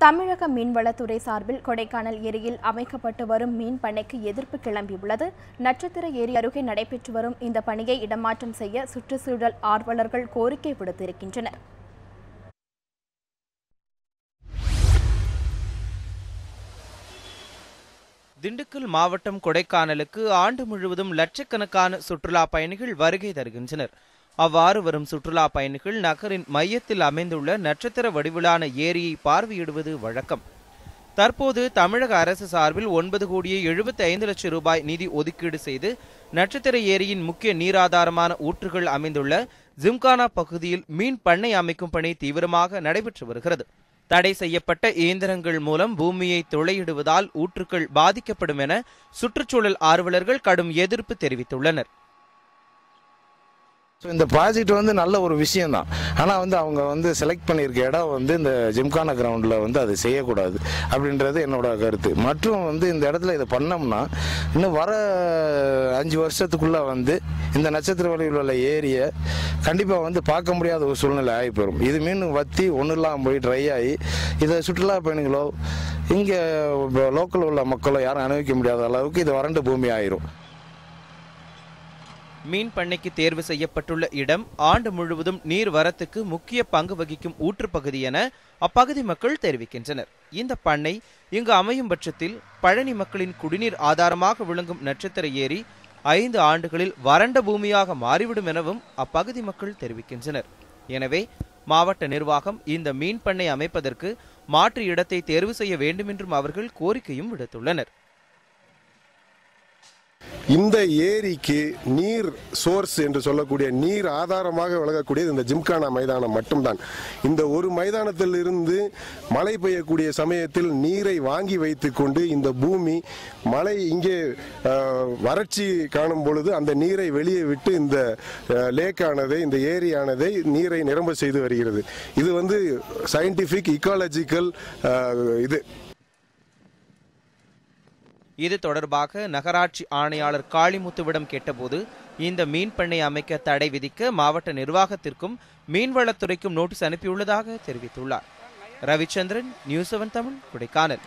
தமிழக மீன்வளத்துறை சார்பில் கொடைக்கானல் ஏரியில் அமைக்கப்பட்டு வரும் மீன் பண்ணைக்கு எதிர்ப்பு கிளம்பியுள்ளது. நட்சத்திர ஏரி அருகே நடைபெற்று வரும் இந்த பணியை இடமாற்றம் செய்ய சுற்றுச்சூழல் ஆர்வலர்கள் கோரிக்கை விடுத்திருக்கின்றனர். திண்டுக்கல் மாவட்டம் கொடைக்கானலுக்கு ஆண்டு முழுவதும் லட்சக்கணக்கான சுற்றுலா பயணிகள் வருகை தருகின்றனர். அவ்வாறு வரும் சுற்றுலா பயணிகள் நகரின் மையத்தில் அமைந்துள்ள நட்சத்திர வடிவிலான ஏரியை பார்வையிடுவது வழக்கம். தற்போது தமிழக அரசு சார்பில் 9,75,00,000 ரூபாய் நிதி ஒதுக்கீடு செய்து நட்சத்திர ஏரியின் முக்கிய நீராதாரமான ஊற்றுகள் அமைந்துள்ள ஜிம்கானா பகுதியில் மீன் பண்ணை அமைக்கும் பணி தீவிரமாக நடைபெற்று வருகிறது. தடை செய்யப்பட்ட இயந்திரங்கள் மூலம் பூமியை துளையிடுவதால் ஊற்றுக்கள் பாதிக்கப்படும் என சுற்றுச்சூழல் ஆர்வலர்கள் கடும் எதிர்ப்பு தெரிவித்துள்ளனர். இந்த ப்ராஜெக்ட் நல்ல ஒரு விஷயம் தான். ஆனால் அவங்க செலக்ட் பண்ணியிருக்க இடம் இந்த ஜிம்கானா கிரவுண்டில் அது செய்யக்கூடாது அப்படின்றது என்னோட கருத்து. மற்றும் இந்த இடத்துல இதை பண்ணோம்னா இன்னும் வர 5 வருஷத்துக்குள்ளே இந்த நட்சத்திர வழியில் உள்ள ஏரியை கண்டிப்பாக பார்க்க முடியாத ஒரு சூழ்நிலை ஆகி போயிடும். இது மீன் வத்தி ஒன்றும் இல்லாமல் போய் ட்ரை ஆகி இதை சுற்றுலா பயணிகளோ இங்கே லோக்கல் உள்ள மக்களோ யாரும் அனுபவிக்க முடியாத அளவுக்கு இது வறண்ட பூமி ஆயிரும். மீன் பண்ணைக்கு தேர்வு செய்யப்பட்டுள்ள இடம் ஆண்டு முழுவதும் நீர் வரத்துக்கு முக்கிய பங்கு வகிக்கும் ஊற்றுப்பகுதி என அப்பகுதி மக்கள் தெரிவிக்கின்றனர். இந்த பண்ணை இங்கு அமையும் பட்சத்தில் பழனி மக்களின் குடிநீர் ஆதாரமாக விளங்கும் நட்சத்திர ஏரி 5 ஆண்டுகளில் வறண்ட பூமியாக மாறிவிடும் எனவும் அப்பகுதி மக்கள் தெரிவிக்கின்றனர். எனவே மாவட்ட நிர்வாகம் இந்த மீன் பண்ணை அமைப்பதற்கு மாற்று இடத்தை தேர்வு செய்ய வேண்டும் என்றும் அவர்கள் கோரிக்கையும் விடுத்துள்ளனர். இந்த ஏரிக்கு நீர் சோர்ஸ் என்று சொல்லக்கூடிய நீர் ஆதாரமாக விளங்கக்கூடியது இந்த ஜிம்கானா மைதானம் மட்டும்தான். இந்த ஒரு மைதானத்தில் இருந்து மழை பெய்யக்கூடிய சமயத்தில் நீரை வாங்கி வைத்துக் கொண்டு இந்த பூமி மழை இங்கே வறட்சி காணும் பொழுது அந்த நீரை வெளியே விட்டு இந்த லேக்கானதை இந்த ஏரியானதை நீரை நிரம்ப செய்து வருகிறது. இது சயின்டிபிக் இக்காலஜிக்கல் இது தொடர்பாக நகராட்சி ஆணையாளர் காளிமுத்துவிடம் கேட்டபோது இந்த மீன் பண்ணை அமைக்க தடை விதிக்க மாவட்ட நிர்வாகத்திற்கும் மீன்வளத்துறைக்கும் நோட்டீஸ் அனுப்பியுள்ளதாக தெரிவித்துள்ளார். ரவிச்சந்திரன், நியூஸ் 7 தமிழ், கொடைக்கானல்.